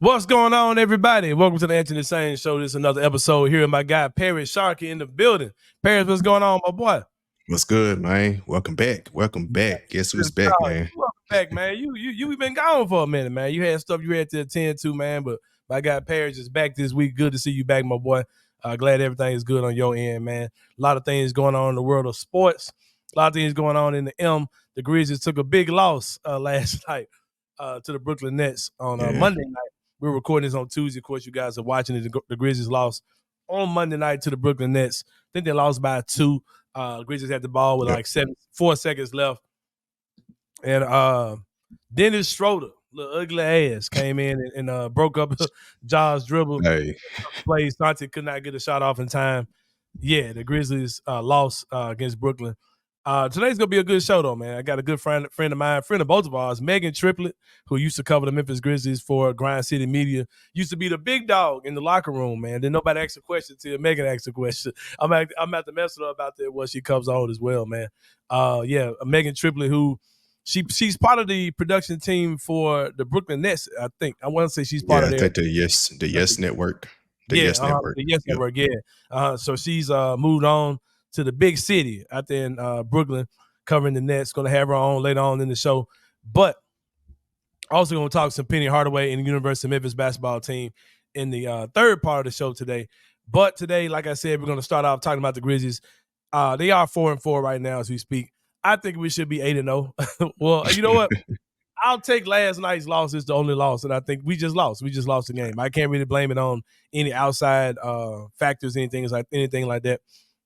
What's going on, everybody? Welcome to the Anthony Sain Show. This is another episode here with my guy, Parish Sharky, in the building. Paris, what's going on, my boy? What's good, man? Welcome back. Guess who's back, man? Welcome back, man. You been gone for a minute, man. You had stuff you had to attend to, man, but my guy Paris is back this week. Good to see you back, my boy. Glad everything is good on your end, man. A lot of things going on in the world of sports. A lot of things going on in the M. The Grizzlies took a big loss last night to the Brooklyn Nets on Monday night. We're recording this on Tuesday. Of course, you guys are watching it. The Grizzlies lost on Monday night to the Brooklyn Nets. I think they lost by 2. Grizzlies had the ball with like 4 seconds left. And Dennis Schroeder, little ugly ass, came in and broke up Ja's dribble. Play. Santi could not get a shot off in time. Yeah, the Grizzlies lost against Brooklyn. Today's going to be a good show, though, man. I got a good friend of mine, friend of both of ours, Meghan Triplett, who used to cover the Memphis Grizzlies for Grind City Media. Used to be the big dog in the locker room, man. Then nobody asked a question till Meghan asked a question. I'm at to mess with her about that when she comes on as well, man. Meghan Triplett, who she's part of the production team for the Brooklyn Nets, I think. I want to say she's part of I think the Yes Network. The Yes Network, yeah. So she's moved on to the big city out there in Brooklyn, covering the Nets. Going to have her on later on in the show. But also going to talk some Penny Hardaway and the University of Memphis basketball team in the third part of the show today. But today, like I said, we're going to start off talking about the Grizzlies. They are 4-4 right now as we speak. I think we should be 8-0. Well, you know what? I'll take last night's loss as the only loss, and I think we just lost. We just lost the game. I can't really blame it on any outside factors, anything like that.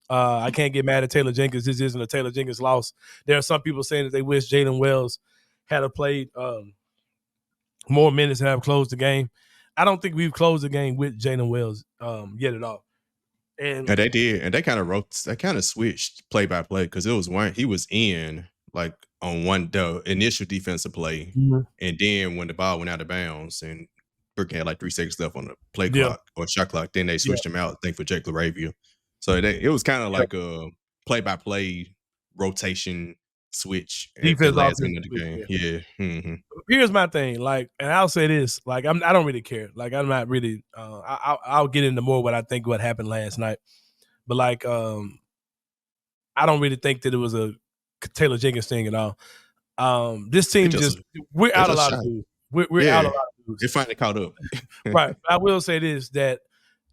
I can't get mad at Taylor Jenkins. This isn't a Taylor Jenkins loss. There are some people saying that they wish Jalen Wells had played more minutes and have closed the game. I don't think we've closed the game with Jalen Wells yet at all. And they did, and they kind of switched play by play because he was in like on the initial defensive play, and then when the ball went out of bounds and Brooklyn had like 3 seconds left on the play clock or shot clock, then they switched him out. I think for Jake LaRavia. So it was kind of like a play-by-play rotation switch at the last minute of the game. Yeah. Mm-hmm. Here's my thing, and I'll say this, I don't really care. I'm not really. I'll get into more what I think what happened last night, but I don't really think that it was a Taylor Jenkins thing at all. This team we're out a lot of dudes. We're out a lot of dudes. They finally caught up. Right. I will say this, that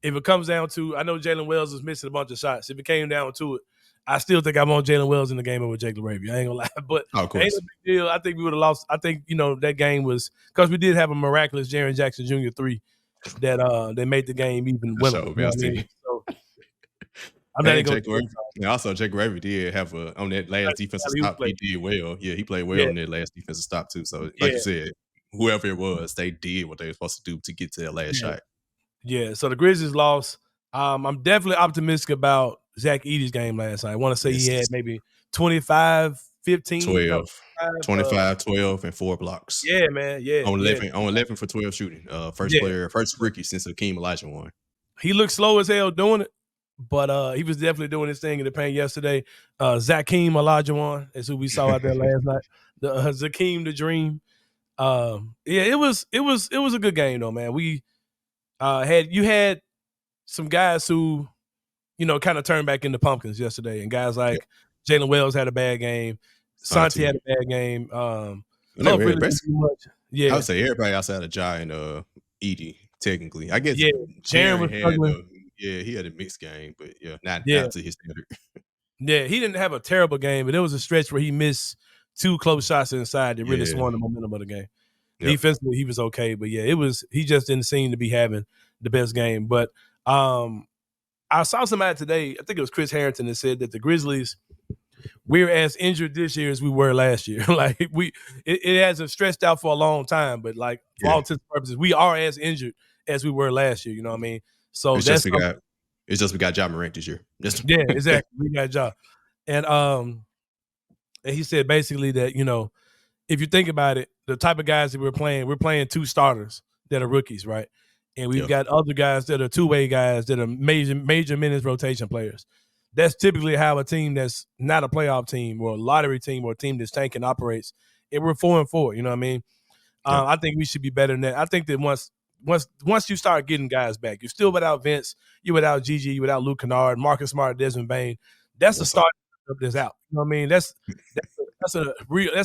if it comes down to, I know Jalen Wells is missing a bunch of shots. If it came down to it, I still think I'm on Jalen Wells in the game over Jake LaRavia. I ain't gonna lie, but of course. Ain't a big deal. I think we would have lost. I think that game was because we did have a miraculous Jaren Jackson Jr. 3 that made the game even winner. So I'm not going to. Also, Jake LaRavia did have on that last defensive stop. He did well. Yeah, he played well on that last defensive stop too. So, like you said, whoever it was, they did what they were supposed to do to get to that last shot. Yeah, so the Grizzlies lost. I'm definitely optimistic about Zach Edey's game last night. I want to say he had maybe 25, 15. 12, and 4 blocks. Yeah, man. Yeah. On 11 for 12 shooting. First rookie since Hakeem Olajuwon. He looked slow as hell doing it, but he was definitely doing his thing in the paint yesterday. Hakeem Olajuwon is who we saw out there last night. Zakeem the Dream. It was a good game though, man. We had some guys who, kind of turned back into pumpkins yesterday, and guys like Jalen Wells had a bad game, Santi had a bad game. I would say everybody outside of Ja and Edey, technically. I guess Jaren was struggling. He had a mixed game, but not to his standard. Yeah, he didn't have a terrible game, but there was a stretch where he missed 2 close shots inside that really swung the momentum of the game. Yep. Defensively, he was okay, but he just didn't seem to be having the best game. But I saw somebody today, I think it was Chris Harrington, that said that the Grizzlies, we're as injured this year as we were last year. It hasn't stretched out for a long time, but for all intents and purposes, we are as injured as we were last year. You know what I mean? So it's just we got Ja Morant this year. Yeah, exactly. We got Ja, and he said basically that if you think about it, the type of guys that we're playing 2 starters that are rookies, right? And we've got other guys that are two-way guys that are major minutes rotation players. That's typically how a team that's not a playoff team or a lottery team or a team that's tanking operates. And we're 4-4, you know what I mean? I think we should be better than that. I think that once once you start getting guys back, you're still without Vince, you're without Gigi, you're without Luke Kennard, Marcus Smart, Desmond Bain. That's the start of this out. You know what I mean? That's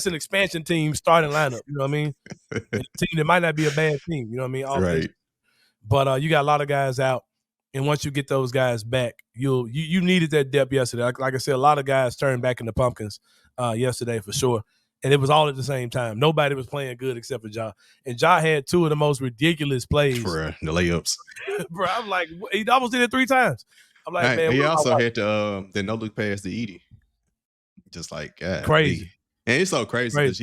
an expansion team starting lineup. You know what I mean? And a team that might not be a bad team. You know what I mean? Right. But you got a lot of guys out, and once you get those guys back, you needed that depth yesterday. Like I said, a lot of guys turned back into pumpkins yesterday for sure. And it was all at the same time. Nobody was playing good except for Ja. And Ja had two of the most ridiculous plays. For the layups. Bro, I'm like, he almost did it 3 times. I'm like, man. He also had the no-look pass to Edie. Just like, God. Crazy. And it's so crazy because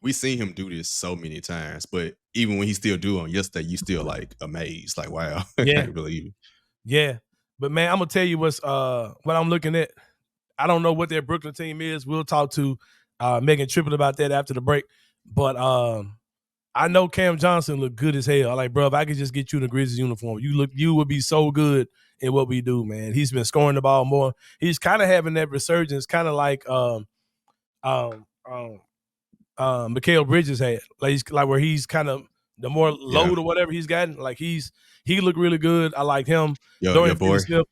we seen him do this so many times. But even when he still do it yesterday, you still like amazed. Like, wow. Yeah. I can't believe it. Yeah. But, man, I'm going to tell you what I'm looking at. I don't know what their Brooklyn team is. We'll talk to Meghan Triplett about that after the break. But I know Cam Johnson looked good as hell. I'm like, bro, if I could just get you in the Grizzlies uniform, you would be so good in what we do, man. He's been scoring the ball more. He's kind of having that resurgence, kind of like Mikal Bridges had. Like where he's kind of the more load or whatever he's gotten. Like he looked really good. I like him. Dorian Finney-Smith.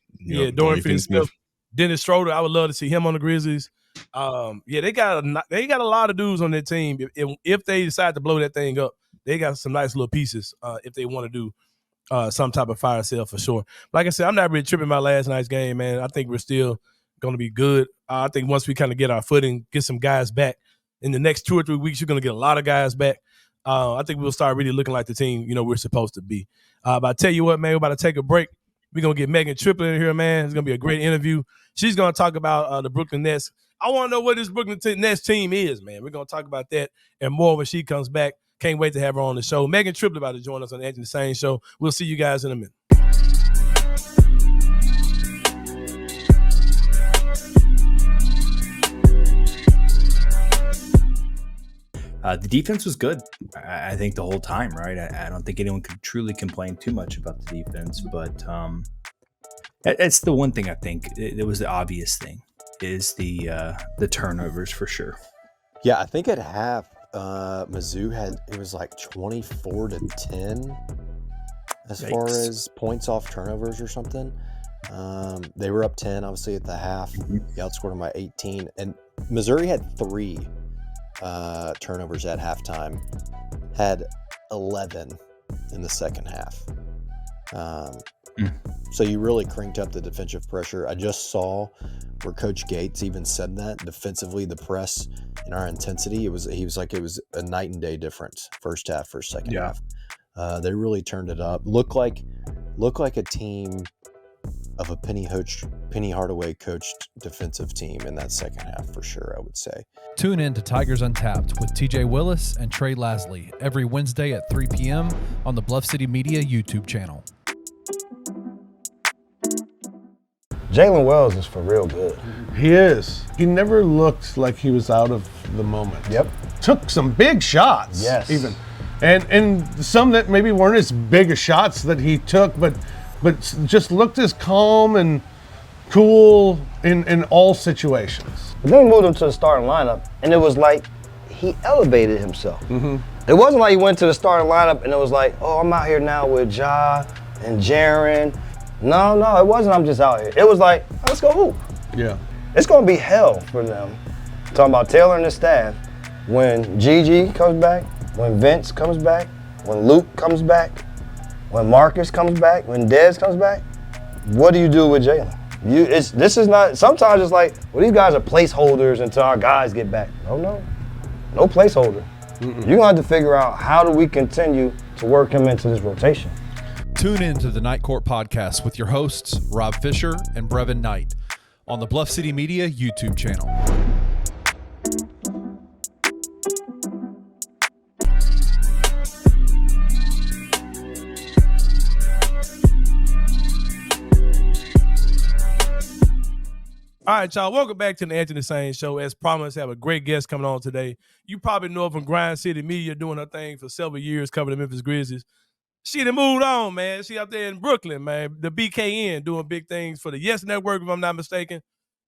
Dorian Finney-Smith. Dennis Schroeder, I would love to see him on the Grizzlies. They got a lot of dudes on their team. If they decide to blow that thing up, they got some nice little pieces if they want to do some type of fire sale for sure. Like I said, I'm not really tripping about last night's game, man. I think we're still going to be good. I think once we kind of get our footing, get some guys back in the next 2 or 3 weeks, you're going to get a lot of guys back. I think we'll start really looking like the team, we're supposed to be. But I tell you what, man, we're about to take a break. We're going to get Meghan Triplett in here, man. It's going to be a great interview. She's going to talk about the Brooklyn Nets. I want to know what this Brooklyn Nets team is, man. We're going to talk about that and more when she comes back. Can't wait to have her on the show. Meghan Triplett about to join us on the Anthony Sain Show. We'll see you guys in a minute. The defense was good, I think, the whole time, right? I don't think anyone could truly complain too much about the defense, but it's the one thing I think it was the obvious thing is the turnovers for sure. Yeah, I think at half, Mizzou it was like 24-10 as far as points off turnovers or something. They were up 10, obviously, at the half. They outscored them by 18. And Missouri had 3 turnovers at halftime, had 11 in the second half. So you really cranked up the defensive pressure. I just saw where Coach Gates even said that defensively, the press and our intensity, he was like it was a night and day difference, first half versus second half. They really turned it up. Looked like a team of a Penny Hardaway coached defensive team in that second half for sure, I would say. Tune in to Tigers Untapped with TJ Willis and Trey Lasley every Wednesday at 3 p.m. on the Bluff City Media YouTube channel. Jalen Wells is for real good. He is. He never looked like he was out of the moment. Yep. Took some big shots. Yes. Even. And some that maybe weren't as big as shots that he took, but just looked as calm and cool in all situations. But then we moved him to the starting lineup, and it was like he elevated himself. Mm-hmm. It wasn't like he went to the starting lineup and it was like, oh, I'm out here now with Ja and Jaren. No, it wasn't I'm just out here. It was like, oh, let's go hoop. Yeah. It's going to be hell for them. Talking about Taylor and his staff. When Gigi comes back, when Vince comes back, when Luke comes back, when Marcus comes back, when Dez comes back, what do you do with Jalen? Sometimes it's like, well, these guys are placeholders until our guys get back. No placeholder. You're going to have to figure out how do we continue to work him into this rotation. Tune in to the Night Court Podcast with your hosts, Rob Fisher and Brevin Knight, on the Bluff City Media YouTube channel. All right, y'all, welcome back to the Anthony Sain Show. As promised, I have a great guest coming on today. You probably know her from Grind City Media, doing her thing for several years, covering the Memphis Grizzlies. She done moved on, man. She up there in Brooklyn, man. The BKN doing big things for the Yes Network, if I'm not mistaken.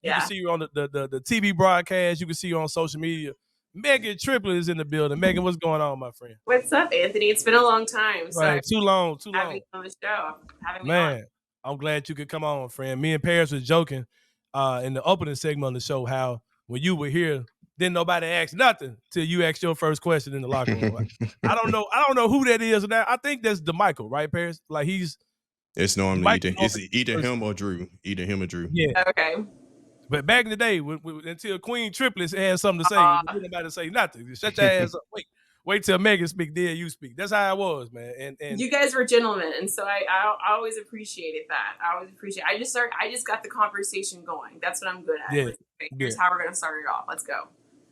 You can see her on the TV broadcast. You can see her on social media. Meghan Triplett is in the building. Meghan, what's going on, my friend? What's up, Anthony? It's been a long time. So Right, too long. having me on the show, having me on. Man, I'm glad you could come on, friend. Me and Paris was joking in the opening segment of the show how when you were here, didn't nobody ask nothing till you asked your first question in the locker room. I don't know who that is now. I think that's DeMichael, right, Paris? Like It's normally Mike- either him or Drew. Either him or Drew. Yeah. Okay. But back in the day, until Queen Triplett had something to say, you didn't nobody say nothing. You shut your ass up. Wait till Meghan speak, then you speak. That's how it was, man. And You guys were gentlemen, and so I always appreciated that. I just got the conversation going. That's what I'm good at. Yeah. Here's how we're gonna start it off. Let's go.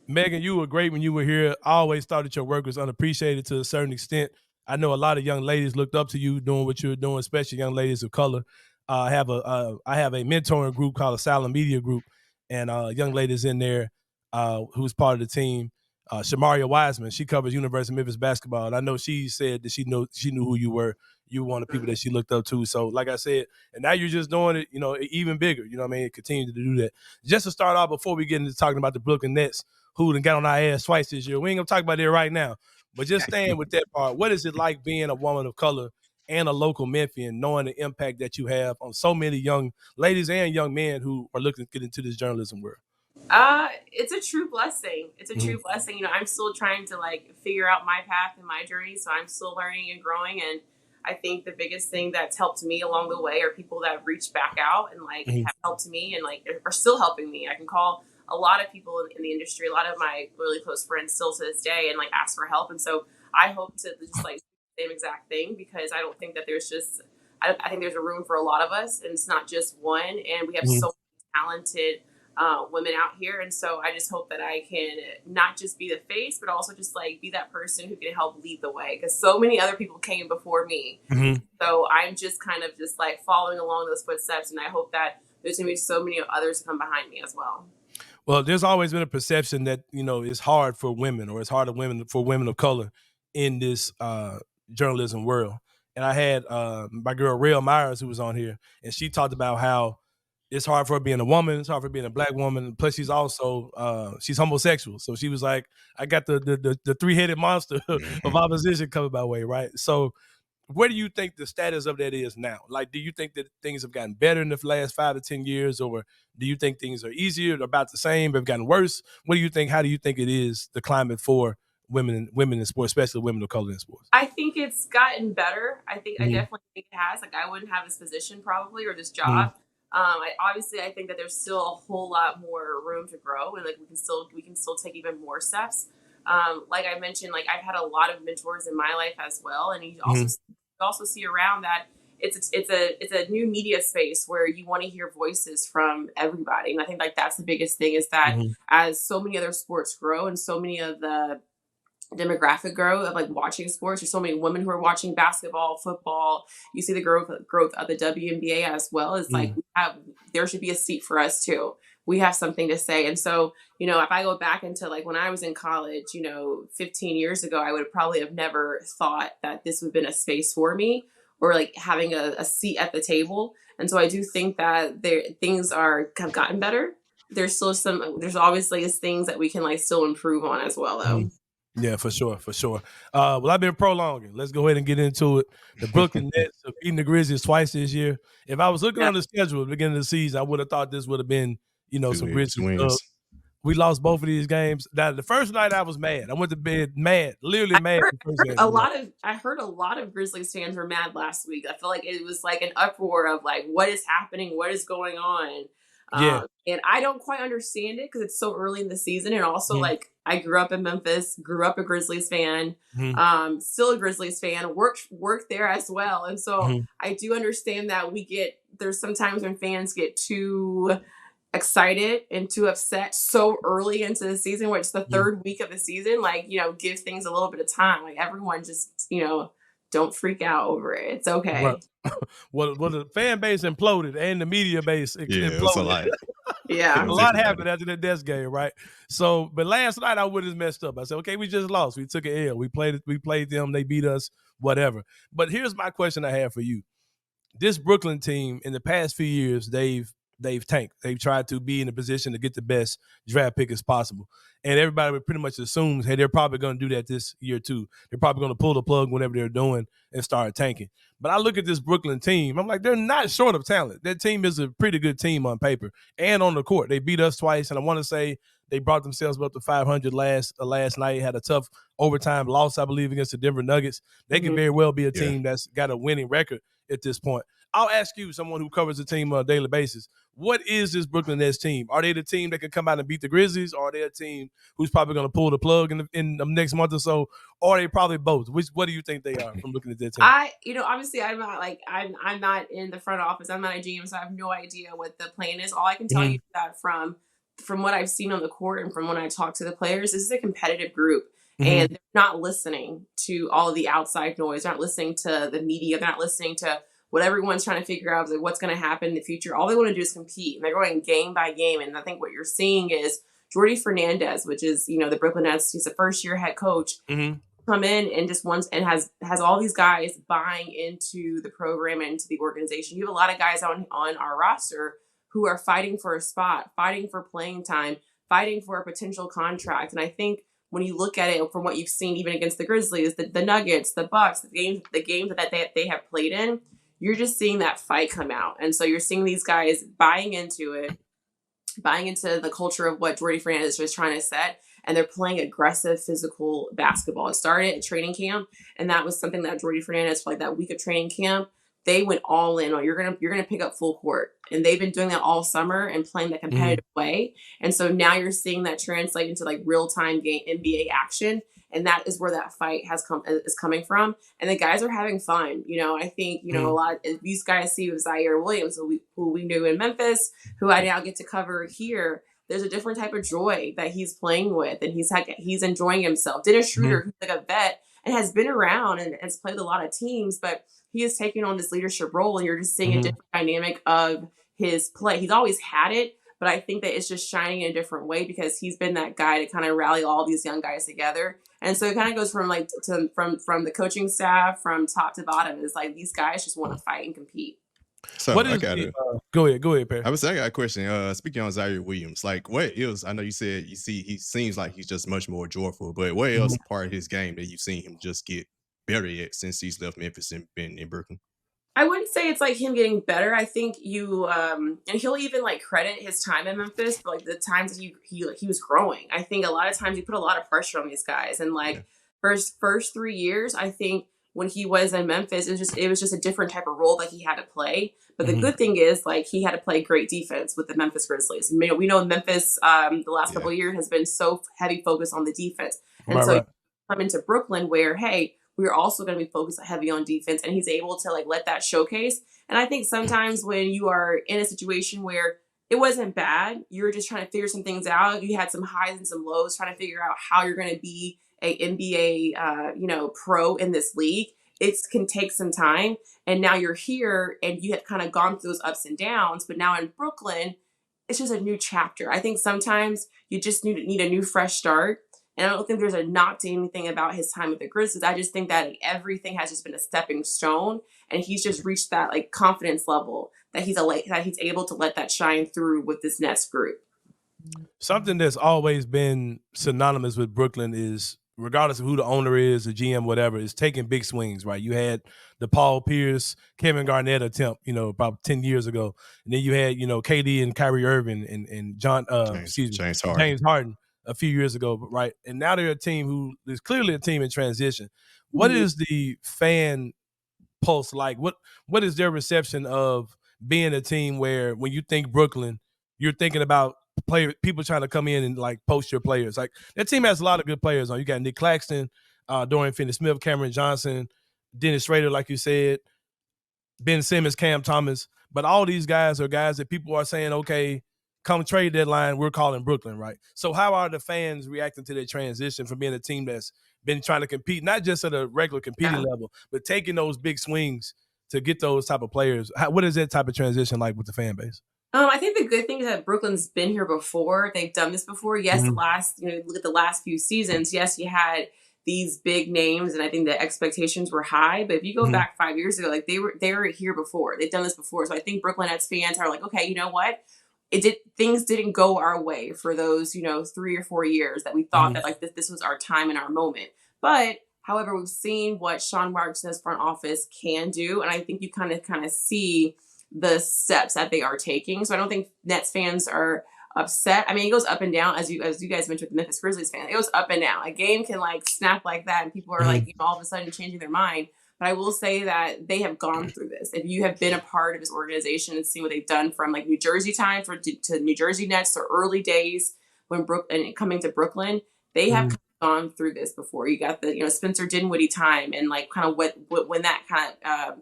Meghan, you were great when you were here. I always thought that your work was unappreciated to a certain extent. I know a lot of young ladies looked up to you doing what you were doing, especially young ladies of color. I have a mentoring group called Asylum Media Group, and young ladies in there who's part of the team. Shamaria Wiseman, she covers University of Memphis basketball, and I know she said that she knew who you were. You were one of the people that she looked up to. So, like I said, and now you're just doing it, even bigger. You know what I mean? Continue to do that. Just to start off, before we get into talking about the Brooklyn Nets, who done got on our ass twice this year, we ain't gonna talk about that right now. But just staying with that part, what is it like being a woman of color and a local Memphian, knowing the impact that you have on so many young ladies and young men who are looking to get into this journalism world? It's a true blessing. It's a true blessing. I'm still trying to figure out my path and my journey, so I'm still learning and growing. And I think the biggest thing that's helped me along the way are people that have reached back out and have helped me and are still helping me. I can call a lot of people in the industry, a lot of my really close friends still to this day, and ask for help. And so I hope to just do the same exact thing, because I don't think that there's just I think there's a room for a lot of us, and it's not just one. And we have so many talented women out here, and so I just hope that I can not just be the face, but also just be that person who can help lead the way, because so many other people came before me. So I'm just kind of just following along those footsteps, and I hope that there's gonna be so many others to come behind me as well. Well, there's always been a perception that it's hard for women, or it's hard for women of color in this journalism world. And I had my girl Rael Myers, who was on here, and she talked about how it's hard for her being a woman, it's hard for her being a black woman. Plus, she's also she's homosexual. So she was like, I got the three-headed monster of opposition coming my way, right? So where do you think the status of that is now? Do you think that things have gotten better in the last 5 to 10 years, or do you think things are easier, or about the same, have gotten worse? What do you think? How do you think it is, the climate for women in sports, especially women of color in sports? I think it's gotten better. I definitely think it has. I wouldn't have this position probably, or this job. I think that there's still a whole lot more room to grow, and we can still take even more steps. Like I mentioned, I've had a lot of mentors in my life as well, and you also see around that it's a new media space where you want to hear voices from everybody, and I think that's the biggest thing, is that as so many other sports grow and so many of the demographic growth of watching sports, there's so many women who are watching basketball, football. You see the growth of the WNBA as well. It's there should be a seat for us too. We have something to say. And so, if I go back into when I was in college, 15 years ago, I would probably have never thought that this would have been a space for me, or having a seat at the table. And so I do think that things have gotten better. There's obviously things that we can still improve on as well, though. Yeah, for sure. Well, I've been prolonging. Let's go ahead and get into it. The Brooklyn Nets have beaten the Grizzlies twice this year. If I was looking on the schedule at the beginning of the season, I would have thought this would have been, some Grizzlies. We lost both of these games. Now, the first night I was mad. I went to bed mad, literally mad. I heard a lot of Grizzlies fans were mad last week. I feel like it was an uproar of what is happening, what is going on. And I don't quite understand it, because it's so early in the season, and also I grew up in Memphis, grew up a Grizzlies fan, still a Grizzlies fan, worked there as well, and so I do understand that there's sometimes when fans get too excited and too upset so early into the season, where it's the third week of the season. Give things a little bit of time. Everyone just don't freak out over it. It's okay. Right. Well, the fan base imploded, and the media base imploded. It was a lot. Yeah. A lot happened after the Nets game, right? So, but last night I would have messed up. I said, okay, we just lost. We took an L. We played them. They beat us, whatever. But here's my question I have for you. This Brooklyn team, in the past few years, they've they've tanked. They've tried to be in a position to get the best draft pick as possible. And everybody pretty much assumes, hey, they're probably going to do that this year too. They're probably going to pull the plug whenever they're doing and start tanking. But I look at this Brooklyn team, I'm like, they're not short of talent. That team is a pretty good team on paper and on the court. They beat us twice, and I want to say they brought themselves up to 500 last night, had a tough overtime loss, I believe, against the Denver Nuggets. They can very well be a team that's got a winning record at this point. I'll ask you, someone who covers the team on a daily basis, what is this Brooklyn Nets team? Are they the team that can come out and beat the Grizzlies, or are they a team who's probably going to pull the plug in the next month or so, or are they probably both? What do you think they are from looking at their team? Obviously I'm not in the front office. I'm not a GM, so I have no idea what the plan is. All I can tell you is that from what I've seen on the court and from when I talk to the players, this is a competitive group. And they're not listening to all of the outside noise. They're not listening to the media. They're not listening to what everyone's trying to figure out, like what's going to happen in the future. All they want to do is compete, and they're going game by game. And I think what you're seeing is Jordy Fernandez, which is, the Brooklyn Nets. He's a first-year head coach. Come in and just has all these guys buying into the program and into the organization. You have a lot of guys on our roster who are fighting for a spot, fighting for playing time, fighting for a potential contract. And I think when you look at it from what you've seen, even against the Grizzlies, the Nuggets, the Bucks, the games that they have played in, you're just seeing that fight come out. And so you're seeing these guys buying into it, buying into the culture of what Jordy Fernandez was trying to set. And they're playing aggressive, physical basketball. It started at training camp, and that was something that Jordy Fernandez, for like that week of training camp, they went all in on. You're gonna pick up full court, and they've been doing that all summer and playing that competitive way. And so now you're seeing that translate into like real time game NBA action, and that is where that fight is coming from. And the guys are having fun. I think a lot of these guys see Zaire Williams, who we knew in Memphis, who I now get to cover here. There's a different type of joy that he's playing with, and he's enjoying himself. Dennis Schroeder, who's like a vet and has been around and has played a lot of teams, but he is taking on this leadership role, and you're just seeing a different dynamic of his play. He's always had it, but I think that it's just shining in a different way because he's been that guy to kind of rally all these young guys together. And so it kind of goes from from the coaching staff, from top to bottom. It's like these guys just want to fight and compete. So what is I got it. Go ahead, Perry. I got a question. Speaking on Zaire Williams, like what else? I know you said he seems like he's just much more joyful, but what else part of his game that you've seen him just get better at since he's left Memphis and been in Brooklyn? I wouldn't say it's like him getting better. I think and he'll even like credit his time in Memphis for like the times that he was growing. I think a lot of times he put a lot of pressure on these guys, and like first 3 years, I think when he was in Memphis, it was just a different type of role that he had to play. But the good thing is, like, he had to play great defense with the Memphis Grizzlies. We know Memphis the last couple of years has been so heavy focused on the defense, and you come into Brooklyn where, hey, we're also going to be focused heavy on defense, and he's able to like let that showcase. And I think sometimes when you are in a situation where it wasn't bad, you're just trying to figure some things out. You had some highs and some lows, trying to figure out how you're going to be a NBA, pro in this league. It can take some time. And now you're here and you have kind of gone through those ups and downs. But now in Brooklyn, it's just a new chapter. I think sometimes you just need a new fresh start. And I don't think there's a knock to anything about his time with the Grizzlies. I just think that like, everything has just been a stepping stone. And he's just reached that like confidence level that he's able to let that shine through with this Nets group. Something that's always been synonymous with Brooklyn is, regardless of who the owner is, the GM, whatever, is taking big swings, right? You had the Paul Pierce, Kevin Garnett attempt, about 10 years ago. And then you had, KD and Kyrie Irving and James Harden a few years ago, right? And now they're a team who is clearly a team in transition. What is the fan pulse like? What is their reception of being a team where when you think Brooklyn, you're thinking about people trying to come in and like post your players? Like that team has a lot of good players on. You got Nick Claxton, Dorian Finney-Smith, Cameron Johnson, Dennis Schrader, like you said, Ben Simmons, Cam Thomas. But all these guys are guys that people are saying, okay, come trade deadline, we're calling Brooklyn, right? So how are the fans reacting to their transition from being a team that's been trying to compete, not just at a regular competing level, but taking those big swings to get those type of players? What is that type of transition like with the fan base? I think the good thing is that Brooklyn's been here before. They've done this before. Yes, look at the last few seasons. Yes, you had these big names, and I think the expectations were high. But if you go back 5 years ago, like they were here before. They've done this before. So I think Brooklyn Nets fans are like, okay, you know what? Things didn't go our way for those, 3 or 4 years that we thought that like this was our time and our moment. But however, we've seen what Sean Marks's front office can do, and I think you kind of see the steps that they are taking. So I don't think Nets fans are upset. I mean, it goes up and down, as you guys mentioned with the Memphis Grizzlies fan. It goes up and down. A game can like snap like that, and people are like, all of a sudden changing their mind. But I will say that they have gone through this. If you have been a part of this organization and seen what they've done from like New Jersey times to New Jersey Nets to early days when coming to Brooklyn, they have gone through this before. You got the Spencer Dinwiddie time and like kind of what when that kind of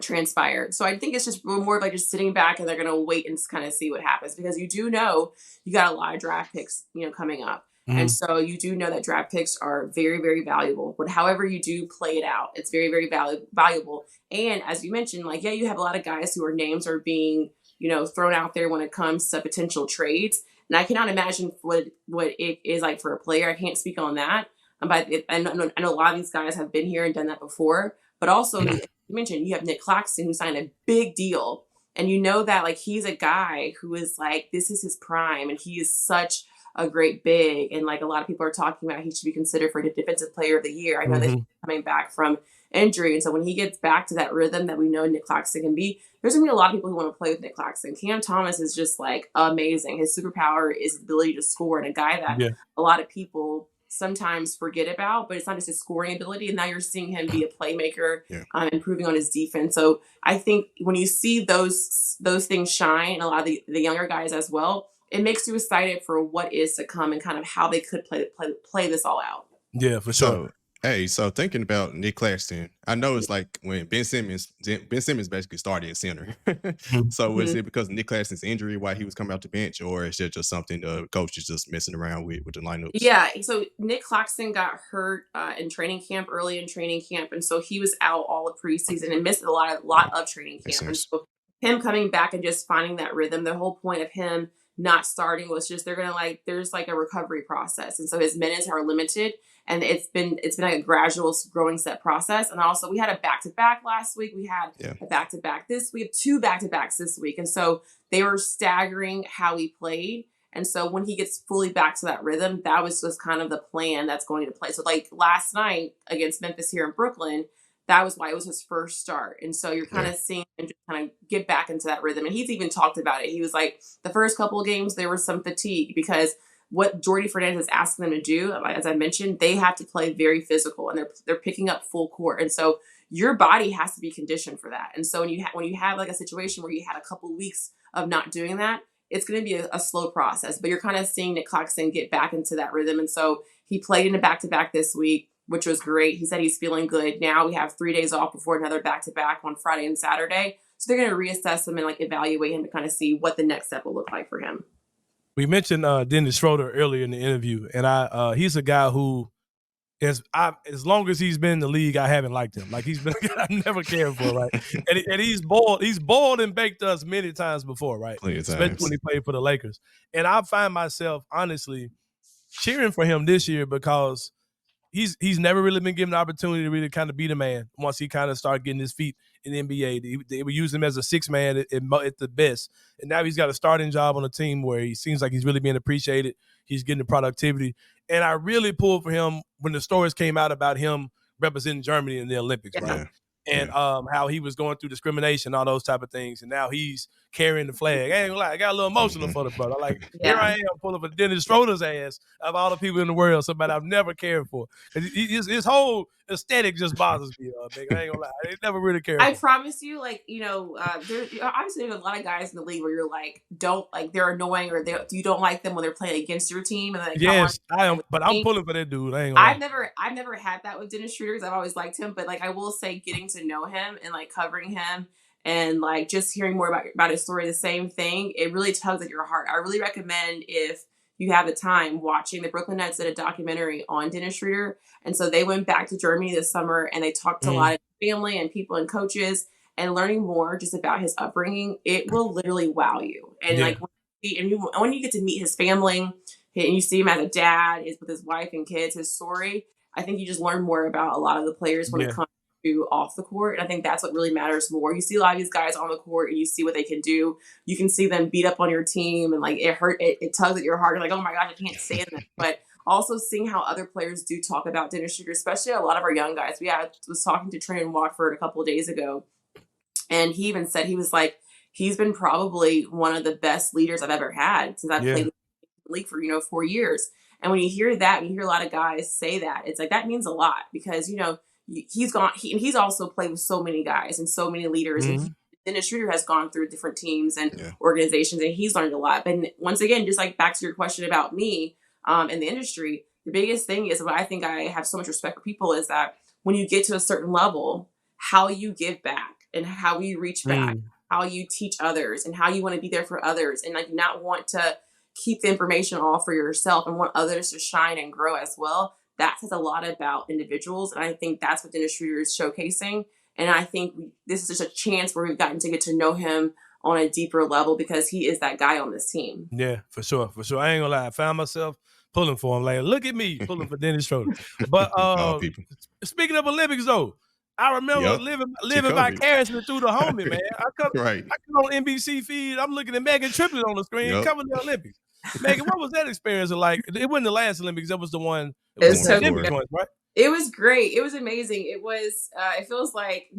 transpired. So I think it's just more of like just sitting back and they're going to wait and kind of see what happens, because you got a lot of draft picks coming up. And so you do know that draft picks are very, very valuable. But however you do play it out, it's very, very valuable. And as you mentioned, like, yeah, you have a lot of guys who are names are being, thrown out there when it comes to potential trades. And I cannot imagine what it is like for a player. I can't speak on that. But I know a lot of these guys have been here and done that before. But also, you mentioned you have Nick Claxton, who signed a big deal. And you know that like he's a guy who is like, this is his prime. And he is such a great big, and like a lot of people are talking about he should be considered for the defensive player of the year. I know that he's coming back from injury, and so when he gets back to that rhythm that we know Nick Claxton can be, there's gonna be a lot of people who want to play with Nick Claxton. Cam Thomas is just like amazing. His superpower is his ability to score, and a guy that a lot of people sometimes forget about, but it's not just his scoring ability. And now you're seeing him be a playmaker, improving on his defense. So I think when you see those things shine, and a lot of the younger guys as well, it makes you excited for what is to come and kind of how they could play this all out. Yeah, for sure. So thinking about Nick Claxton, I know it's like when Ben Simmons basically started at center. So was it because of Nick Claxton's injury why he was coming out the bench, or is it just something the coach is just messing around with the lineups? Yeah, so Nick Claxton got hurt early in training camp, and so he was out all of preseason and missed a lot of training camp. And so him coming back and just finding that rhythm, the whole point of him not starting was just there's like a recovery process, and so his minutes are limited, and it's been like a gradual growing step process. And also we had a back-to-back last week, we had a back-to-back this week, 2 back-to-backs this week, and so they were staggering how he played. And so when he gets fully back to that rhythm, that was just kind of the plan that's going to play. So like last night against Memphis here in Brooklyn, that was why it was his first start. And so you're kind of seeing him just kind of get back into that rhythm. And he's even talked about it. He was like, the first couple of games, there was some fatigue because what Jordy Fernandez is asking them to do, as I mentioned, they have to play very physical, and they're picking up full court. And so your body has to be conditioned for that. And so when you have like a situation where you had a couple of weeks of not doing that, it's going to be a slow process. But you're kind of seeing Nick Claxton get back into that rhythm. And so he played in a back-to-back this week, which was great. He said he's feeling good. Now we have 3 days off before another back-to-back on Friday and Saturday. So they're going to reassess him and like evaluate him to kind of see what the next step will look like for him. We mentioned Dennis Schroeder earlier in the interview, and he's a guy who, as long as he's been in the league, I haven't liked him. Like he's been a guy I never cared for, right? And he's boiled and baked us many times before, right? Especially when he played for the Lakers. And I find myself honestly cheering for him this year because he's never really been given the opportunity to really kind of be the man once he kind of started getting his feet in the NBA. They would use him as a 6 man at the best. And now he's got a starting job on a team where he seems like he's really being appreciated. He's getting the productivity. And I really pulled for him when the stories came out about him representing Germany in the Olympics, right? And how he was going through discrimination, all those type of things. And now he's carrying the flag. I ain't gonna lie, I got a little emotional for the brother. Like, here I am pulling for Dennis Schroeder's ass of all the people in the world, somebody I've never cared for. His whole aesthetic just bothers me, nigga. I ain't gonna lie. I never really cared I promise you, like, obviously there's a lot of guys in the league where you're like, they're annoying or you don't like them when they're playing against your team. And then yes, I am, but I'm pulling for that dude. I ain't gonna lie. I've never had that with Dennis Schroeder because I've always liked him. But like, I will say getting to know him and like covering him and like just hearing more about his story, the same thing, it really tugs at your heart. I really recommend, if you have the time, watching the Brooklyn Nets did a documentary on Dennis Schroeder. And so they went back to Germany this summer and they talked to a lot of family and people and coaches, and learning more just about his upbringing. It will literally wow you. And like when you get to meet his family and you see him as a dad, is with his wife and kids, his story, I think you just learn more about a lot of the players when it comes to off the court. And I think that's what really matters more. You see a lot of these guys on the court and you see what they can do. You can see them beat up on your team and like it tugs at your heart. You're like, oh my gosh, I can't stand that. But also seeing how other players do talk about Dennis Schroeder, especially a lot of our young guys. Was talking to Trent Watford a couple of days ago, and he even said, he was like, he's been probably one of the best leaders I've ever had since I've played in the league for, 4 years. And when you hear that, and you hear a lot of guys say that, it's like, that means a lot because, he's also played with so many guys and so many leaders. And Dennis Schroeder has gone through different teams and organizations, and he's learned a lot. But once again, just like back to your question about me in the industry, the biggest thing is what I think I have so much respect for people is that when you get to a certain level, how you give back and how you reach back, how you teach others and how you want to be there for others and like not want to keep the information all for yourself and want others to shine and grow as well. That says a lot about individuals. And I think that's what Dennis Schroeder is showcasing. And I think this is just a chance where we've gotten to get to know him on a deeper level because he is that guy on this team. Yeah, for sure. For sure. I ain't gonna lie. I found myself pulling for him. Like, look at me pulling for Dennis Schroeder. But speaking of Olympics though, I remember living vicariously through the homie, man. I come on NBC feed. I'm looking at Meghan Triplett on the screen covering the Olympics. Meghan, what was that experience like? It wasn't the last Olympics. That was the one. It was so right? It was great. It was amazing. It was. It feels like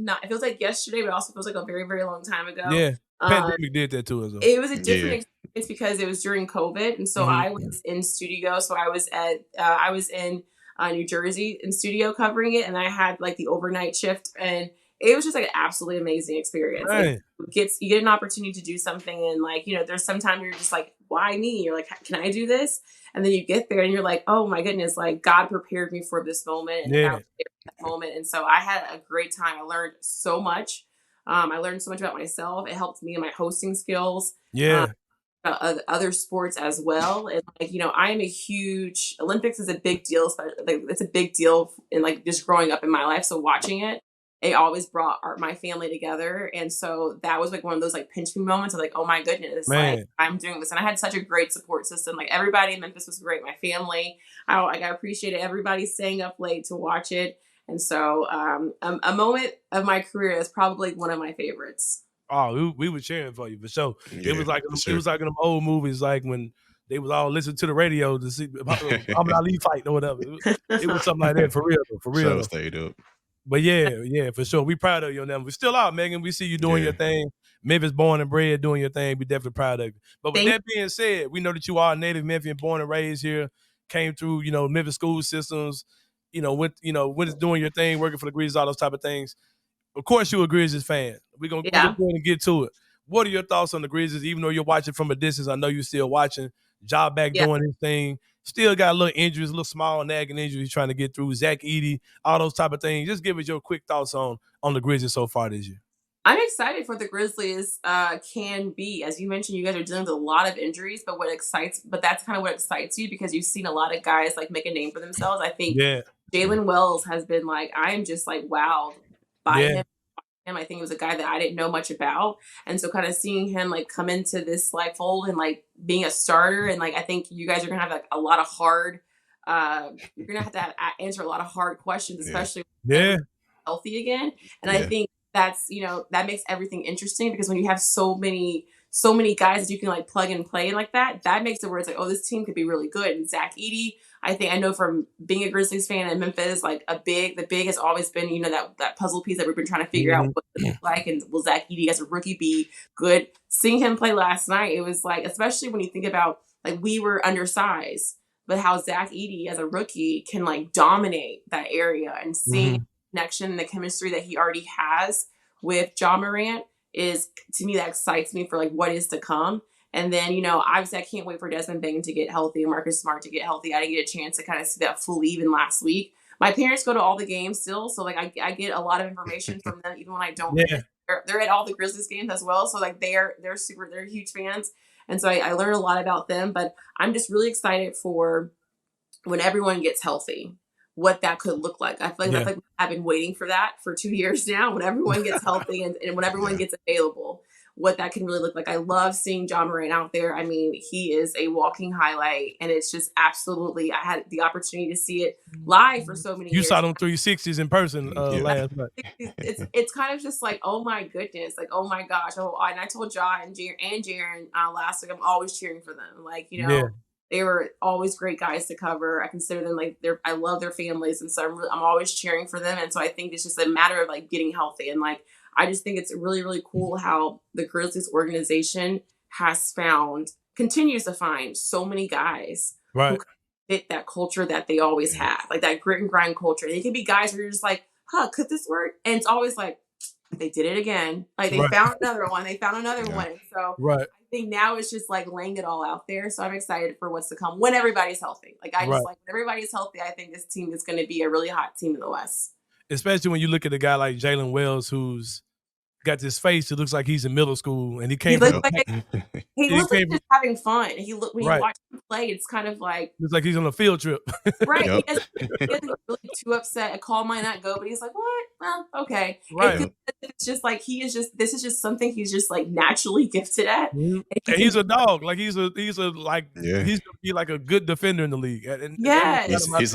yesterday, but also feels like a very, very long time ago. Yeah, pandemic did that to us. Though. It was a different experience because it was during COVID, and so I was in studio. So I was in New Jersey in studio covering it, and I had like the overnight shift, and it was just like an absolutely amazing experience. Like, you get an opportunity to do something, and like there's sometimes you're just like, why me? You're like, can I do this? And then you get there, and you're like, oh my goodness, like God prepared me for this moment, and I was there for that moment, and so I had a great time. I learned so much. I learned so much about myself. It helped me in my hosting skills. Other sports as well, and like I am a huge Olympics is a big deal. Like it's a big deal in like just growing up in my life. So watching it always brought my family together, and so that was like one of those like pinch me moments of like, oh my goodness, like I'm doing this, and I had such a great support system. Like everybody in Memphis was great. My family, I appreciated everybody staying up late to watch it, and so a moment of my career is probably one of my favorites. Oh, we were cheering for you for sure. It was like it was like in them old movies, like when they was all listening to the radio to see Muhammad Ali fight or whatever. It was something like that for real. For real. Stayed up. But yeah, for sure. We proud of you on that. We're still out, Meghan. We see you doing your thing. Memphis born and bred, doing your thing. We definitely proud of you. But with that being said, we know that you are a native Memphian, born and raised here, came through, Memphis school systems, when it's doing your thing, working for the Grizzlies, all those type of things. Of course, you're a Grizzlies fan. We're going to go ahead and get to it. What are your thoughts on the Grizzlies? Even though you're watching from a distance, I know you're still watching. Ja back doing his thing. Still got a little injuries, a little small nagging injuries trying to get through. Zach Edey, all those type of things. Just give us your quick thoughts on the Grizzlies so far this year. I'm excited for the Grizzlies can be. As you mentioned, you guys are dealing with a lot of injuries, but that's kind of what excites you because you've seen a lot of guys like make a name for themselves. I think Jalen Wells has been like, I am just like wowed by him. I think it was a guy that I didn't know much about. And so kind of seeing him like come into this like fold and like being a starter. And like, I think you guys are going to have like a lot of hard, you're going to have to answer a lot of hard questions, especially when healthy again. And I think that's, that makes everything interesting because when you have so many guys that you can like plug and play like that makes it where it's like, oh, this team could be really good. And Zach Edey, I know from being a Grizzlies fan in Memphis, like the big has always been, that puzzle piece that we've been trying to figure out what it looks like. And will Zach Edey as a rookie be good? Seeing him play last night, it was like, especially when you think about like we were undersized, but how Zach Edey as a rookie can like dominate that area and seeing the connection and the chemistry that he already has with Ja Morant is, to me, that excites me for like what is to come. And then, obviously I can't wait for Desmond Bane to get healthy and Marcus Smart to get healthy. I didn't get a chance to kind of see that fully even last week. My parents go to all the games still. So like I get a lot of information from them, even when I don't. They're at all the Grizzlies games as well. So like they're huge fans. And so I learn a lot about them, but I'm just really excited for when everyone gets healthy, what that could look like. I feel like I've been waiting for that for 2 years now when everyone gets healthy and when everyone gets available. what that can really look like. I love seeing John Moran out there. I mean, he is a walking highlight, and it's just absolutely. I had the opportunity to see it live for so many You years. saw them 360s in person last night. It's kind of just like, oh my goodness, like, oh my gosh. And I told John and Jaren last week, I'm always cheering for them. Like, you know, Yeah. they were always great guys to cover. I consider them like I love their families, and so I'm always cheering for them. And so I think it's just a matter of like getting healthy, and like I just think it's really, really cool how the Grizzlies organization continues to find so many guys who fit that culture that they always have, like that grit and grind culture. They can be guys where you're just like, huh, could this work? And it's always like, they did it again. Like they found another one. They found another one. So I think now it's just like laying it all out there. So I'm excited for what's to come when everybody's healthy. Like I just like when everybody's healthy, I think this team is going to be a really hot team in the West. Especially when you look at a guy like Jalen Wells, who's got this face that looks like he's in middle school, and he looks like he's having fun. When you watch him play, it's kind of like looks like he's on a field trip. Right. He doesn't get really too upset. A call might not go, but he's like, what? Well, okay. Right. It's just like this is just something he's just like naturally gifted at. Mm-hmm. And he's a dog. Like he's he's gonna be like a good defender in the league. And he's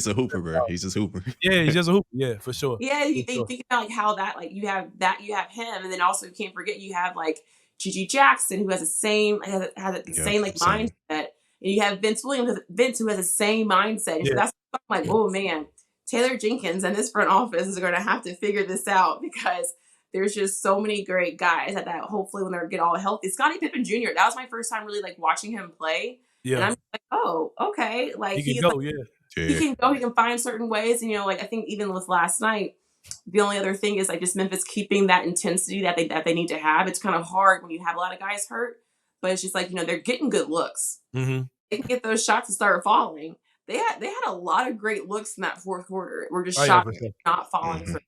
a hooper, bro. He's just hooper. Yeah, he's just a hooper. Yeah, for sure. Yeah, you think about like how that like you have him, and then also you can't forget you have like Gigi Jackson, who has the same mindset, and you have Vince Williams, who has the same mindset. And so that's like, oh man, Taylor Jenkins and this front office is going to have to figure this out, because there's just so many great guys that hopefully when they get all healthy. Scottie Pippen Jr., that was my first time really like watching him play. Yeah. And I'm like, oh, okay. Like he can go, he can go, he can find certain ways. And, you know, like I think even with last night, the only other thing is like just Memphis keeping that intensity that they need to have. It's kind of hard when you have a lot of guys hurt, but it's just like, you know, they're getting good looks. Mm-hmm. They can get those shots to start falling. They had a lot of great looks in that fourth quarter. We're just shots not falling for.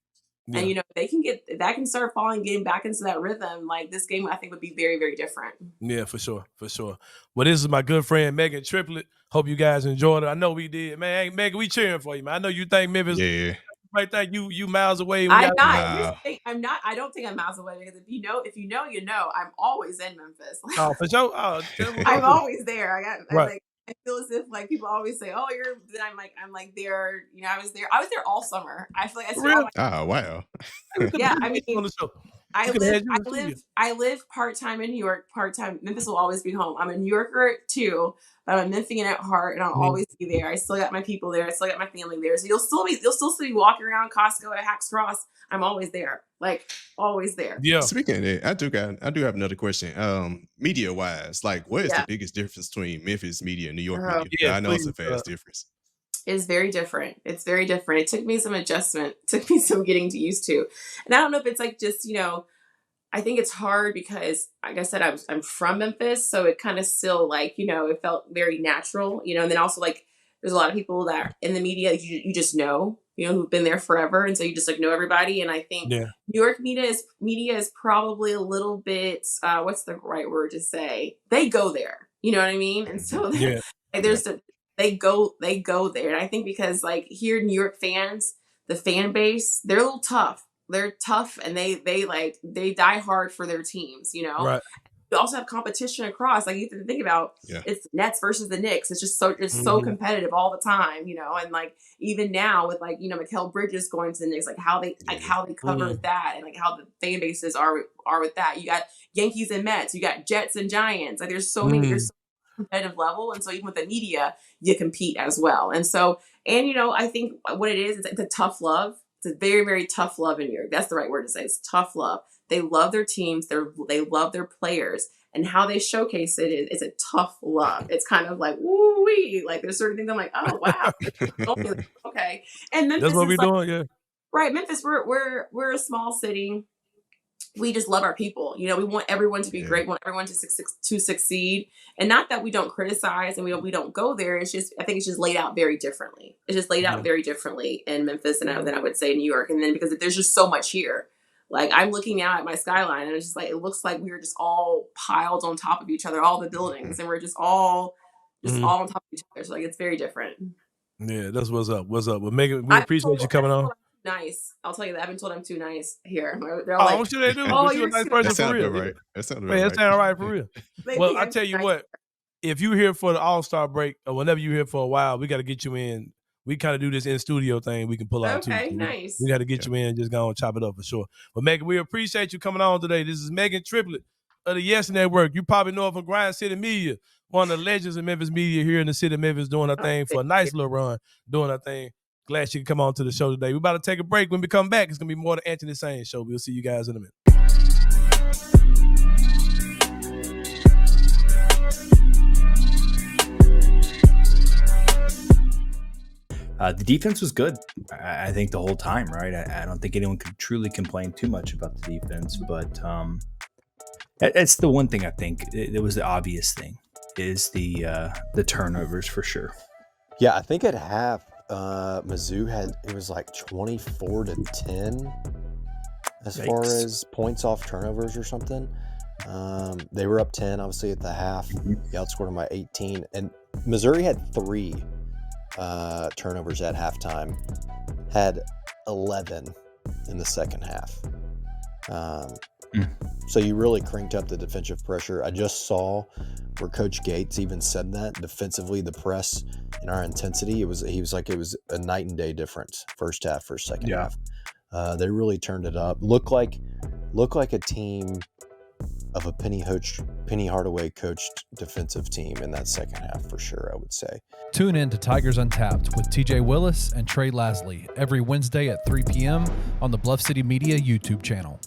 Yeah. And, you know, they can can start falling, getting back into that rhythm. Like this game, I think would be very, very different. Yeah, for sure. For sure. Well, this is my good friend, Meghan Triplett. Hope you guys enjoyed it. I know we did. Man, hey, Meghan, we cheering for you, man. I know you think Memphis. Yeah. Might think you miles away. I'm not. I don't think I'm miles away, because if you know, you know. I'm always in Memphis. Oh, for sure. Oh, I'm always there. I feel as if like people always say, "Oh, you're." Then I'm like there. You know, I was there all summer. I feel like I spent all my wow. Yeah, I mean, I live part time in New York. Part time. Memphis will always be home. I'm a New Yorker too, but I'm a Memphian at heart, and I'll always be there. I still got my people there. I still got my family there. So you'll still see me walking around Costco at Hacks Cross. I'm always there, like always there. Yeah. Speaking of that, I do have another question. Media wise, like, what is the biggest difference between Memphis media and New York media? Yeah, I know it's a vast difference. It's very different. It's very different. It took me some adjustment. It took me some getting used to. And I don't know if it's like just, you know, I think it's hard because, like I said, I'm from Memphis. So it kind of still like, you know, it felt very natural, you know, and then also like there's a lot of people that in the media, you just know, you know, who've been there forever. And so you just like know everybody. And I think New York media is probably a little bit, what's the right word to say? They go there, you know what I mean? And so they go there. And I think because like here, New York fans, the fan base, they're a little tough. They're tough, and they die hard for their teams, you know. Right. You also have competition across. Like you have to think about it's Nets versus the Knicks. It's just so competitive all the time, you know. And like even now with like, you know, Mikal Bridges going to the Knicks, like how they cover that, and like how the fan bases are with that. You got Yankees and Mets, you got Jets and Giants. Like there's so many. There's competitive level, and so even with the media, you compete as well. And so, and you know, I think what it is, it's a tough love. It's a very, very tough love in New York. That's the right word to say. It's tough love. They love their teams. They love their players, and how they showcase it is a tough love. It's kind of like woo-wee. Like there's certain things I'm like, oh wow, okay. And Memphis, that's what we're doing, yeah. Right, Memphis. We're a small city. We just love our people. You know, we want everyone to be great. We want everyone to succeed. And not that we don't criticize and we don't go there. It's just, I think it's just laid out very differently. It's just laid out very differently in Memphis than I would say in New York. And then because there's just so much here. Like I'm looking out at my skyline, and it's just like, it looks like we're just all piled on top of each other, all the buildings, and we're just all all on top of each other. So like, it's very different. Yeah, that's what's up. What's up? Well, Megan, we appreciate you coming on. nice. I'll tell you that. I've been told I'm too nice here. They're Oh, like, I'm sure they do. oh, But you're you're a nice too person That for sounded real. about right. That sounded Man, about that right. sound right for real. They Well, think I I'm tell too you nice. what, if you're here for the All-Star break or whenever you're here for a while, we got to get you in. We kind of do this in studio thing we can pull out Okay, too. nice. We got to get you in and just go and chop it up for sure. But Meghan, we appreciate you coming on today. This is Meghan Triplett of the Yes Network. You probably know her from Grind City Media, one of the legends of Memphis media here in the city of Memphis, doing her thing for a nice little run, doing her thing. Glad she could come on to the show today. We're about to take a break. When we come back, it's going to be more the Anthony Sain show. We'll see you guys in a minute. The defense was good, I think, the whole time, right? I don't think anyone could truly complain too much about the defense, but it's the one thing I think it was the obvious thing is the turnovers for sure. Yeah, I think at half, Mizzou it was like 24-10 as far as points off turnovers or something. They were up 10, obviously, at the half. They outscored them by 18. And Missouri had 3 turnovers at halftime, had 11 in the second half. So you really cranked up the defensive pressure. I just saw where Coach Gates even said that defensively, the press and our intensity, he was like it was a night and day difference, first half versus second half. They really turned it up. Looked like a team of a Penny Hardaway coached defensive team in that second half for sure, I would say. Tune in to Tigers Untapped with TJ Willis and Trey Lasley every Wednesday at 3 p.m. on the Bluff City Media YouTube channel.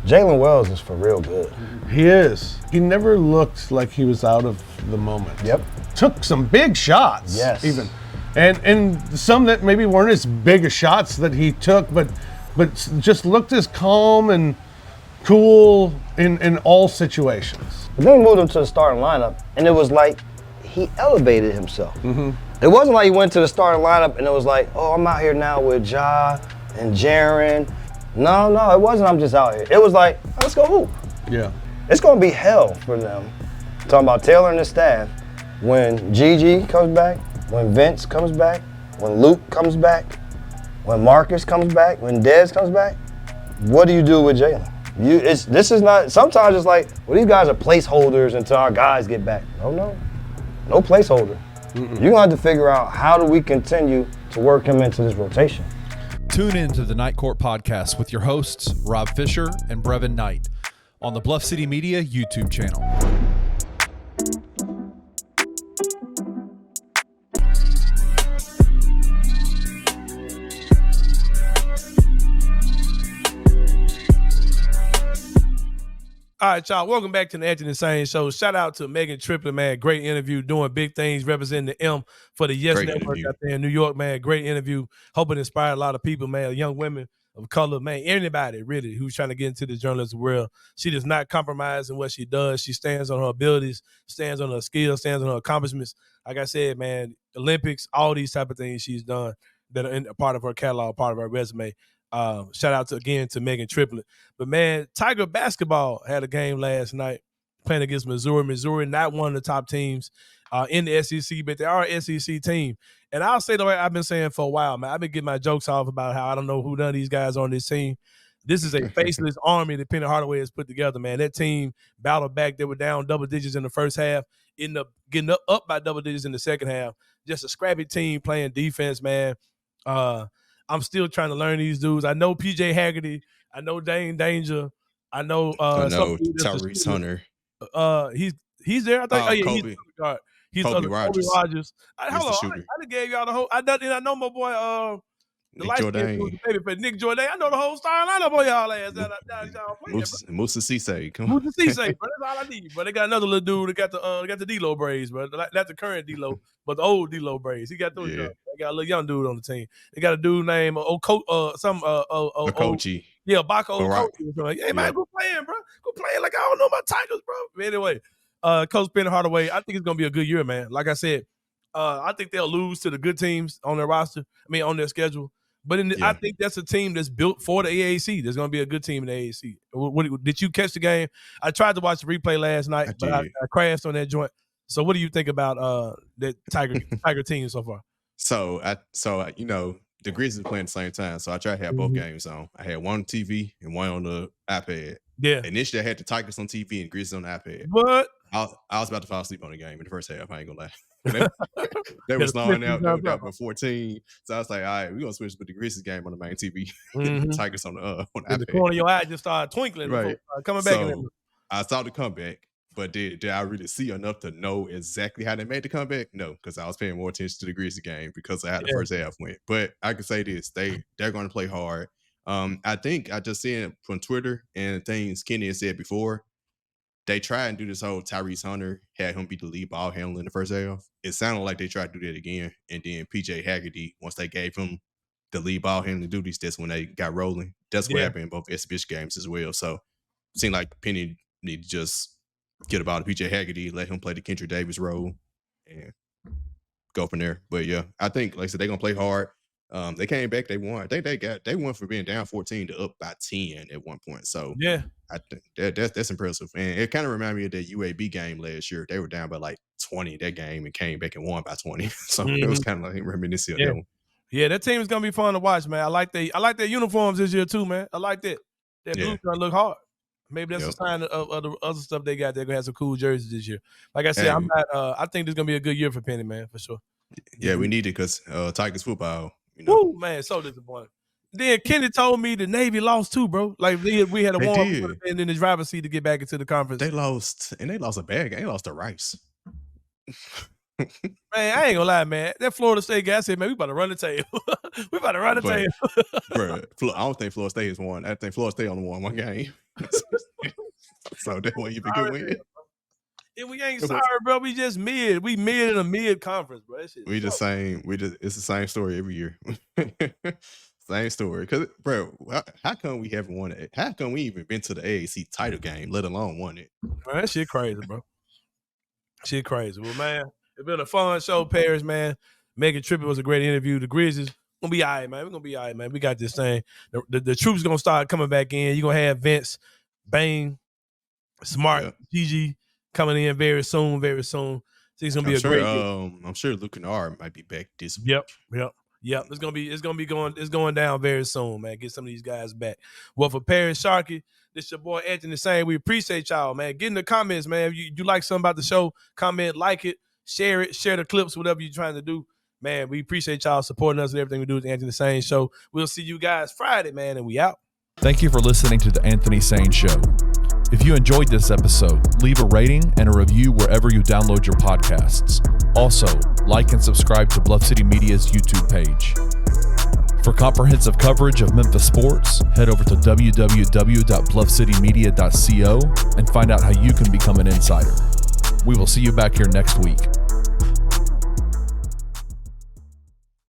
Jalen Wells is for real good. He is. He never looked like he was out of the moment. Yep. Took some big shots. Yes. Even. And some that maybe weren't as big as shots that he took, but just looked as calm and cool in all situations. But then we moved him to the starting lineup, and it was like he elevated himself. It wasn't like he went to the starting lineup and it was like, oh, I'm out here now with Ja and Jaren. No, it wasn't I'm just out here. It was like, oh, let's go hoop. Yeah. It's going to be hell for them. Talking about Taylor and the staff. When Gigi comes back, when Vince comes back, when Luke comes back, when Marcus comes back, when Dez comes back, what do you do with Jalen? This is not, sometimes it's like, well, these guys are placeholders until our guys get back. No placeholder. You're going to have to figure out how do we continue to work him into this rotation. Tune in to the Night Court Podcast with your hosts, Rob Fisher and Brevin Knight, on the Bluff City Media YouTube channel. All right, y'all. Welcome back to the Anthony Sain Show. Shout out to Meghan Triplett, man. Great interview, doing big things, representing the M for the Yes Great Network interview. out there in New York, man. Great interview. Hope it inspired a lot of people, man. Young women of color, man. Anybody, really, who's trying to get into the journalism world. She does not compromise in what she does. She stands on her abilities, stands on her skills, stands on her accomplishments. Like I said, man, Olympics, all these type of things she's done that are a part of her catalog, part of her resume. Shout out again to Meghan Triplett. But, man, Tiger basketball had a game last night playing against Missouri. Missouri, not one of the top teams in the SEC, but they are an SEC team. And I'll say the way I've been saying for a while, man. I've been getting my jokes off about how I don't know who none of these guys on this team. This is a faceless army that Penny Hardaway has put together, man. That team battled back. They were down double digits in the first half, ended up getting up by double digits in the second half. Just a scrappy team playing defense, man. I'm still trying to learn these dudes. I know PJ Haggerty. I know Dane Danger. I know Tyrese Hunter. He's there. I think. Kobe. He's the guard. He's Kobe Rogers. Rogers. Hold on. shooter. I done gave y'all the whole. I know my boy. The Nick Jordan. baby for Nick Jordan. I know the whole starting lineup on y'all ass. Musa Cisse. Come on. Musa Cisse, bro. That's all I need. But they got another little dude that got the D-Lo braids, bro. Not the current D-Lo, but the old D-Lo braids. He got those. Yeah. They got a little young dude on the team. They got a dude named Okochi. Yeah, Baco Barack. Okochi. Like, hey man, go playing, bro. Go playing like I don't know my Tigers, bro. But anyway, Coach Penny Hardaway, I think it's gonna be a good year, man. Like I said, I think they'll lose to the good teams on their roster. On their schedule. But I think that's a team that's built for the AAC. There's going to be a good team in the AAC. Did you catch the game? I tried to watch the replay last night, but I crashed on that joint. So what do you think about that Tiger team so far? So you know, the Grizzlies playing at the same time. So I tried to have both games on. I had one on TV and one on the iPad. Yeah. Initially, I had the Tigers on TV and Grizzlies on the iPad. What? I was about to fall asleep on the game in the first half. I ain't gonna lie. They were slowing out. They were down by 14. So I was like, all right, we're gonna switch to the Grizzlies game on the main TV. The Tigers on the iPad. The corner of your eye just started twinkling. Right. Coming back. So I saw the comeback, but did I really see enough to know exactly how they made the comeback? No, because I was paying more attention to the Grizzlies game because I had the first half went. But I can say this: they're going to play hard. I think I just seen from Twitter and things Kenny had said before. They tried and do this whole Tyrese Hunter had him be the lead ball handler in the first half. It sounded like they tried to do that again, and then PJ Haggerty, once they gave him the lead ball handling duties, that's when they got rolling. That's what happened in both exhibition games as well. So it seemed like Penny need to just get about PJ Haggerty, let him play the Kendrick Davis role, and go from there. But yeah, I think, like I said, they're gonna play hard. They came back, they won. I think they went from being down 14 to up by 10 at one point. So yeah, I think that's impressive. And it kind of reminded me of that UAB game last year. They were down by like 20 that game and came back and won by 20. So it was kind of like reminiscent of that one. Yeah, that team is gonna be fun to watch, man. I like their uniforms this year too, man. I like that. That blue gonna look hard. Maybe that's a sign of the other stuff they got. They're gonna have some cool jerseys this year. Like I said, I think this is gonna be a good year for Penny, man, for sure. Yeah, we need it because Tigers football. You know? Woo, man, so disappointed. Then Kenny told me the Navy lost too, bro. Like we had a warm in the driver's seat to get back into the conference. They lost, and they lost a bad game. They lost to Rice. Man, I ain't gonna lie, man. That Florida State guy said, man, we about to run the table. We about to run the table. Bro, I don't think Florida State has won. I think Florida State only won one game. So that way you be good win. Yeah, we ain't sorry, bro. We just mid. We mid in a mid conference, bro. That shit it's the same story every year. Same story. Cause bro, how come we haven't won it? How come we even been to the AAC title game, let alone won it? Man, that shit crazy, bro. Shit crazy. Well, man, it's been a fun show, Parish, man. Meghan Triplett was a great interview. The Grizzlies gonna be all right, man. We're gonna be all right, man. We got this thing. The troops gonna start coming back in. You're gonna have Vince, Bain, Smart, Gigi coming in very soon. So it's gonna be great year. I'm sure Luke Kennard might be back this week. Yep. It's going down very soon, man. Get some of these guys back. Well, for Parish Sharkey, this your boy Anthony Sain. We appreciate y'all, man. Get in the comments, man. If you like something about the show, comment, like it, share the clips, whatever you're trying to do. Man, we appreciate y'all supporting us and everything we do with the Anthony Sain Show. We'll see you guys Friday, man, and we out. Thank you for listening to the Anthony Sain Show. If you enjoyed this episode, leave a rating and a review wherever you download your podcasts. Also, like and subscribe to Bluff City Media's YouTube page. For comprehensive coverage of Memphis sports, head over to www.bluffcitymedia.co and find out how you can become an insider. We will see you back here next week.